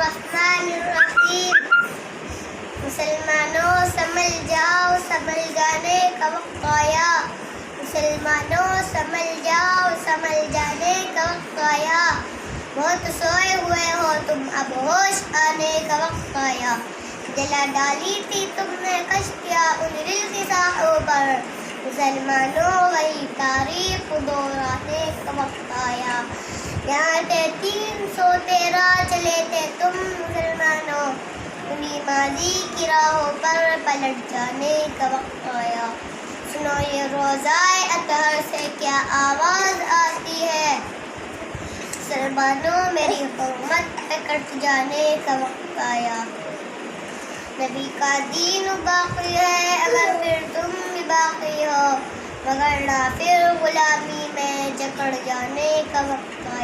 الرحمن الرحیم. مسلمانوں سنبھل جاؤ، سنبھل جانے کا وقت آیا. مسلمانوں سنبھل جاؤ، سنبھل جانے کا وقت آیا. بہت سوئے ہوئے ہو تم، اب ہوش آنے کا وقت آیا. جلا ڈالی تھی تم نے کشتیاں ان دل کی ساحوں پر. مسلمانوں وہی تاریخ دہرانے کا وقت آیا. یہاں تھے 313 چلے تھے تم مسلمانوں، انہیں ماضی کی راہوں پر پلٹ جانے کا وقت آیا. سنو یہ روزائے اطہر سے کیا آواز آتی ہے. مسلمانوں میری حکومت پہ کٹ جانے کا وقت آیا. نبی کا دین باقی ہے اگر پھر تم بھی باقی ہو، مگر نہ پھر غلامی میں جکڑ جانے کا وقت آیا.